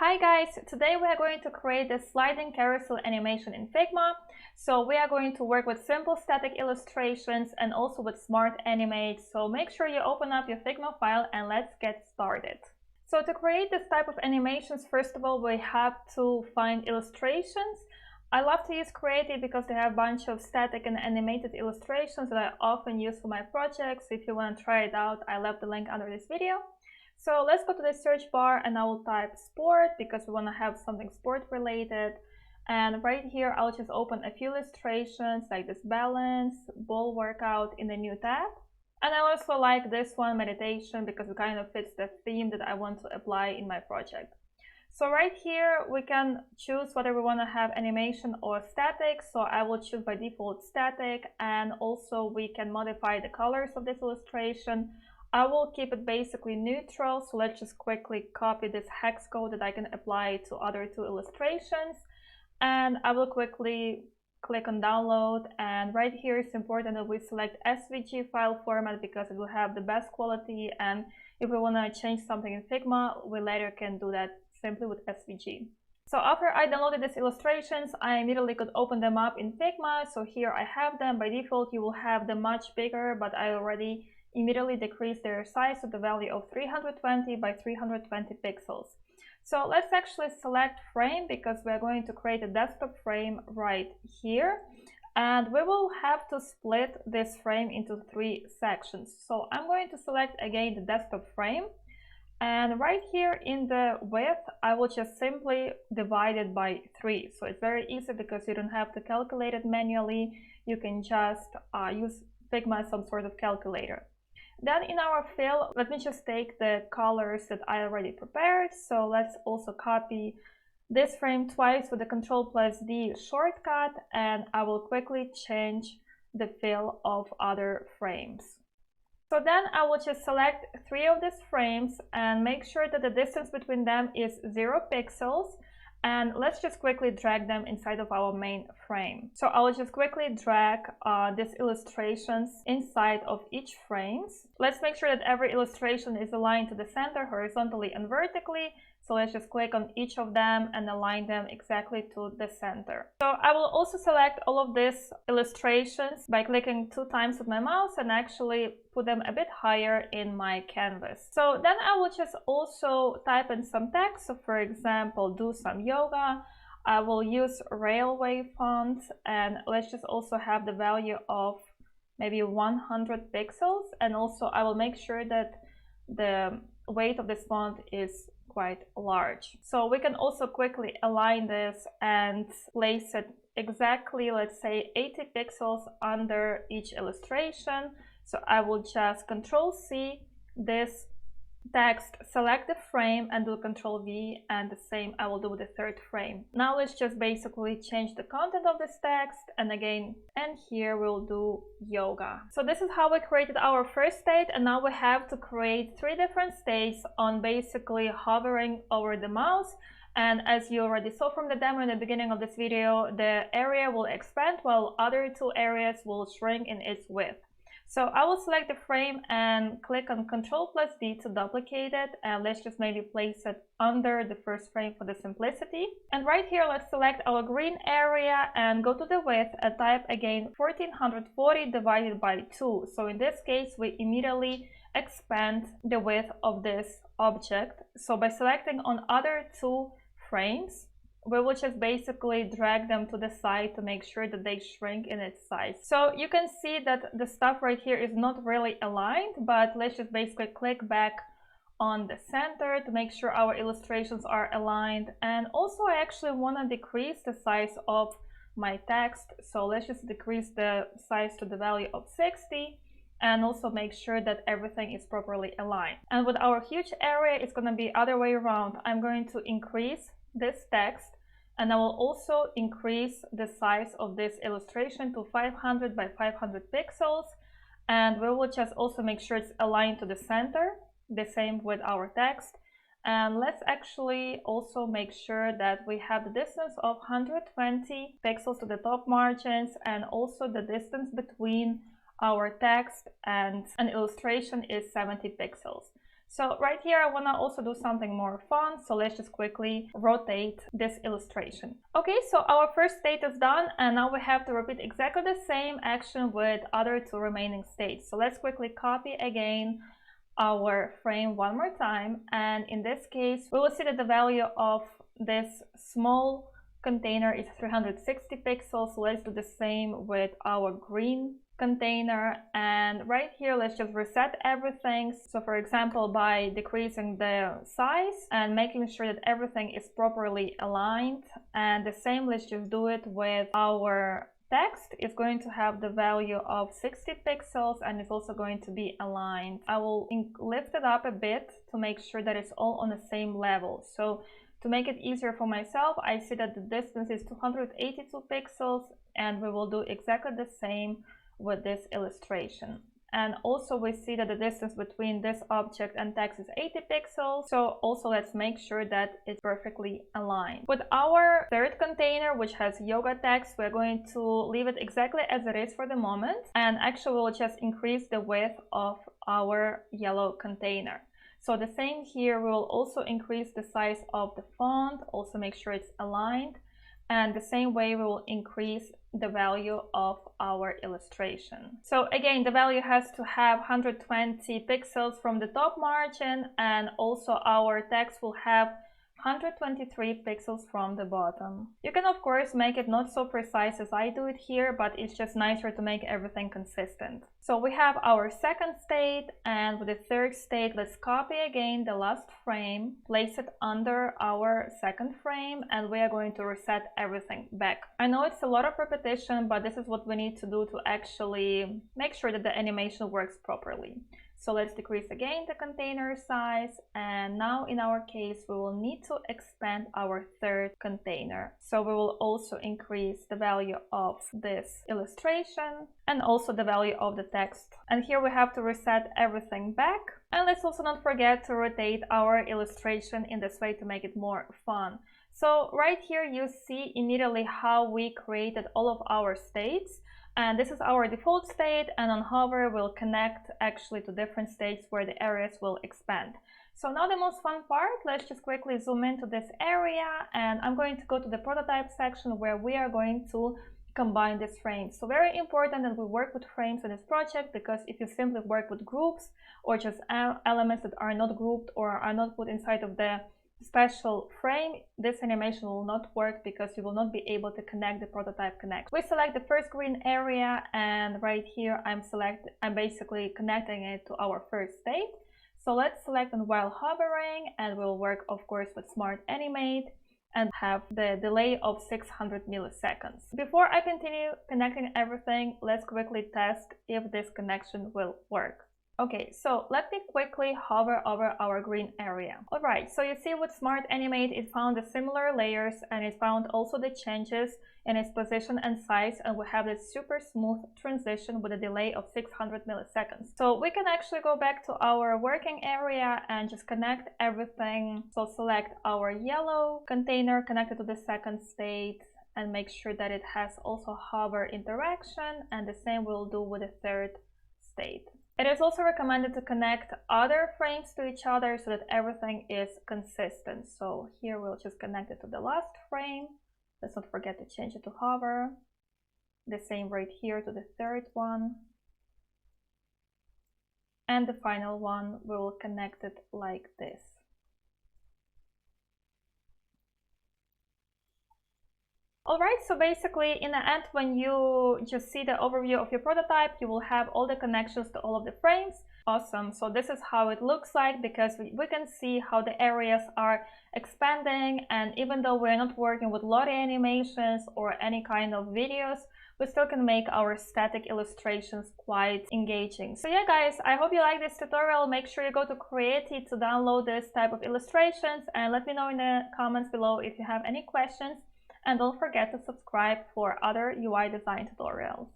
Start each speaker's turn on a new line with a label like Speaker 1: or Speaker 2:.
Speaker 1: Hi guys, today we are going to create a sliding carousel animation in Figma. So we are going to work with simple static illustrations and also with Smart Animate. So make sure you open up your Figma file and let's get started. So to create this type of animations, first of all, we have to find illustrations. I love to use Creative because they have a bunch of static and animated illustrations that I often use for my projects. If you want to try it out, I left the link under this video. So let's go to the search bar and I will type sport because we want to have something sport related. And right here, I'll just open a few illustrations like this balance, ball workout in the new tab. And I also like this one, meditation, because it kind of fits the theme that I want to apply in my project. So right here, we can choose whether we want to have animation or static. So I will choose by default static, and also we can modify the colors of this illustration. I will keep it basically neutral, so let's just quickly copy this hex code that I can apply to other two illustrations. And I will quickly click on download, and right here it's important that we select SVG file format because it will have the best quality, and if we want to change something in Figma, we later can do that simply with SVG. So after I downloaded these illustrations, I immediately could open them up in Figma. So here I have them. By default, you will have them much bigger, but I already immediately decrease their size to the value of 320 by 320 pixels. So let's actually select frame because we're going to create a desktop frame right here. And we will have to split this frame into 3 sections. So I'm going to select again the desktop frame. And right here in the width, I will just simply divide it by 3. So it's very easy because you don't have to calculate it manually. You can just use Figma as some sort of calculator. Then in our fill, let me just take the colors that I already prepared. So let's also copy this frame twice with the Ctrl+D shortcut, and I will quickly change the fill of other frames. So then I will just select 3 of these frames and make sure that the distance between them is 0 pixels. And let's just quickly drag them inside of our main frame. So I will just quickly drag these illustrations inside of each frames. Let's make sure that every illustration is aligned to the center horizontally and vertically. So let's just click on each of them and align them exactly to the center. So I will also select all of these illustrations by clicking 2 times with my mouse and actually put them a bit higher in my canvas. So then I will just also type in some text. So for example, do some yoga. I will use railway font, and let's just also have the value of maybe 100 pixels. And also I will make sure that the weight of this font is quite large. So we can also quickly align this and place it exactly, let's say 80 pixels under each illustration. So I will just Ctrl+C this text, select the frame and do Ctrl+V, and the same I will do with the 3rd frame. Now let's just basically change the content of this text, and again, and here we'll do yoga. So this is how we created our first state, and now we have to create 3 different states on basically hovering over the mouse. And as you already saw from the demo in the beginning of this video, the area will expand while other 2 areas will shrink in its width. So I will select the frame and click on Ctrl+D to duplicate it, and let's just maybe place it under the 1st frame for the simplicity. And right here, let's select our green area and go to the width and type again 1440 divided by 2. So in this case, we immediately expand the width of this object. So by selecting on other 2 frames, we will just basically drag them to the side to make sure that they shrink in its size. So you can see that the stuff right here is not really aligned, but let's just basically click back on the center to make sure our illustrations are aligned. And also I actually want to decrease the size of my text. So let's just decrease the size to the value of 60 and also make sure that everything is properly aligned. And with our huge area, it's going to be other way around. I'm going to increase this text, and I will also increase the size of this illustration to 500 by 500 pixels, and we will just also make sure it's aligned to the center, the same with our text. And let's actually also make sure that we have the distance of 120 pixels to the top margins, and also the distance between our text and an illustration is 70 pixels. So right here, I want to also do something more fun. So let's just quickly rotate this illustration. Okay, so our first state is done, and now we have to repeat exactly the same action with other two remaining states. So let's quickly copy again our frame one more time, and in this case we will see that the value of this small container is 360 pixels. So let's do the same with our green container, and right here let's just reset everything. So for example, by decreasing the size and making sure that everything is properly aligned, and the same let's just do it with our text. Is going to have the value of 60 pixels and it's also going to be aligned. I will lift it up a bit to make sure that it's all on the same level. So to make it easier for myself, I see that the distance is 282 pixels, and we will do exactly the same with this illustration. And also we see that the distance between this object and text is 80 pixels. So also let's make sure that it's perfectly aligned. With our third container, which has yoga text, we're going to leave it exactly as it is for the moment. And actually we'll just increase the width of our yellow container. So the same here, we will also increase the size of the font, also make sure it's aligned. And the same way we will increase the value of our illustration. So again, the value has to have 120 pixels from the top margin, and also our text will have 123 pixels from the bottom. You can of course make it not so precise as I do it here, but it's just nicer to make everything consistent. So we have our second state, and with the third state, let's copy again the last frame, place it under our second frame, and we are going to reset everything back. I know it's a lot of repetition, but this is what we need to do to actually make sure that the animation works properly. So let's decrease again the container size, and now in our case we will need to expand our third container. So we will also increase the value of this illustration and also the value of the text. And here we have to reset everything back. And let's also not forget to rotate our illustration in this way to make it more fun. So right here you see immediately how we created all of our states. And this is our default state, and on hover we'll connect actually to different states where the areas will expand. So now the most fun part, let's just quickly zoom into this area, and I'm going to go to the prototype section where we are going to combine these frames. So very important that we work with frames in this project, because if you simply work with groups or just elements that are not grouped or are not put inside of the special frame, this animation will not work because you will not be able to connect the prototype connect. We select the first green area, and right here I'm basically connecting it to our first state. So let's select on while hovering, and we'll work of course with Smart Animate and have the delay of 600 milliseconds. Before I continue connecting everything, let's quickly test if this connection will work. Okay, so let me quickly hover over our green area. Alright, so you see with Smart Animate, it found the similar layers, and it found also the changes in its position and size, and we have this super smooth transition with a delay of 600 milliseconds. So we can actually go back to our working area and just connect everything. So select our yellow container connected to the second state, and make sure that it has also hover interaction, and the same we'll do with the third state. It is also recommended to connect other frames to each other so that everything is consistent. So here we'll just connect it to the last frame. Let's not forget to change it to hover. The same right here to the third one. And the final one, we will connect it like this. Alright, so basically in the end, when you just see the overview of your prototype, you will have all the connections to all of the frames. Awesome. So this is how it looks like, because we can see how the areas are expanding, and even though we're not working with lottie animations or any kind of videos, we still can make our static illustrations quite engaging. So yeah guys, I hope you like this tutorial. Make sure you go to Creative to download this type of illustrations, and let me know in the comments below if you have any questions. And don't forget to subscribe for other UI design tutorials.